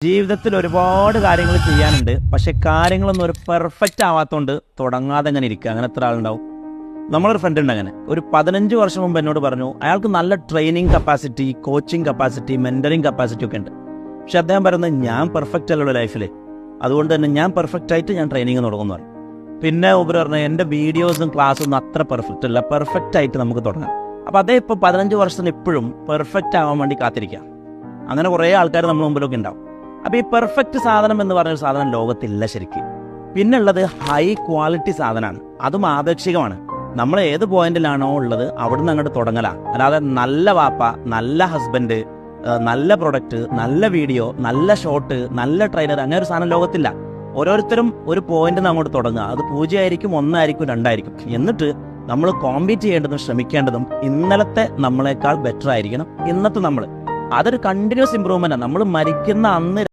ജീവിതത്തിൽ ഒരുപാട് കാര്യങ്ങൾ ചെയ്യാനുണ്ട്. പക്ഷെ കാര്യങ്ങളൊന്നും ഒരു പെർഫെക്റ്റ് ആവാത്തതുകൊണ്ട് തുടങ്ങാതെ അങ്ങനെ ഇരിക്കുക. അങ്ങനെ എത്ര ആളുണ്ടാവും? നമ്മളൊരു ഫ്രണ്ട് ഉണ്ട്, അങ്ങനെ ഒരു 15 വർഷം മുമ്പ് എന്നോട് പറഞ്ഞു അയാൾക്ക് നല്ല training capacity, coaching capacity, mentoring capacity ഒക്കെ ഉണ്ട്. പക്ഷെ അദ്ദേഹം പറയുന്നത് ഞാൻ പെർഫെക്റ്റ് അല്ലല്ലോ ലൈഫിൽ, അതുകൊണ്ട് തന്നെ ഞാൻ പെർഫെക്റ്റ് ആയിട്ട് ഞാൻ ട്രെയിനിങ് തുടങ്ങുന്നു പറഞ്ഞു. പിന്നെ ഉപരി പറഞ്ഞു എൻ്റെ വീഡിയോസും ക്ലാസ്സൊന്നും അത്ര പെർഫെക്റ്റ് അല്ല, പെർഫെക്റ്റ് ആയിട്ട് നമുക്ക് തുടങ്ങാം. അപ്പോൾ അതേ ഇപ്പോൾ 15 വർഷത്തിന് ഇപ്പോഴും പെർഫെക്റ്റ് ആവാൻ വേണ്ടി കാത്തിരിക്കുക. അങ്ങനെ കുറേ ആൾക്കാർ നമ്മുടെ മുമ്പിലൊക്കെ ഉണ്ടാവും. അപ്പോൾ ഈ പെർഫെക്റ്റ് സാധനം എന്ന് പറഞ്ഞൊരു സാധനം ലോകത്തില്ല ശരിക്കും. പിന്നുള്ളത് ഹൈ ക്വാളിറ്റി സാധനമാണ്, അതും ആപേക്ഷികമാണ്. നമ്മൾ ഏത് പോയിന്റിലാണോ ഉള്ളത് അവിടുന്ന് അങ്ങോട്ട് തുടങ്ങലാണ്. അല്ലാതെ നല്ല വാപ്പ, നല്ല ഹസ്ബൻഡ്, നല്ല പ്രൊഡക്റ്റ്, നല്ല വീഡിയോ, നല്ല ഷോട്ട്, നല്ല ട്രെയിനർ, അങ്ങനെ ഒരു സാധനം ലോകത്തില്ല. ഓരോരുത്തരും ഒരു പോയിന്റിൽ നിന്ന് അങ്ങോട്ട് തുടങ്ങുക. അത് 0 ആയിരിക്കും, 1 ആയിരിക്കും, 2 ആയിരിക്കും. എന്നിട്ട് നമ്മൾ കോമ്പീറ്റ് ചെയ്യേണ്ടതും ശ്രമിക്കേണ്ടതും ഇന്നലത്തെ നമ്മളെക്കാൾ ബെറ്റർ ആയിരിക്കണം. ഇന്നത്തെ നമ്മൾ അതൊരു കണ്ടിന്യൂസ് ഇമ്പ്രൂവ്മെന്റ് ആണ്. നമ്മൾ മരിക്കുന്ന അന്ന്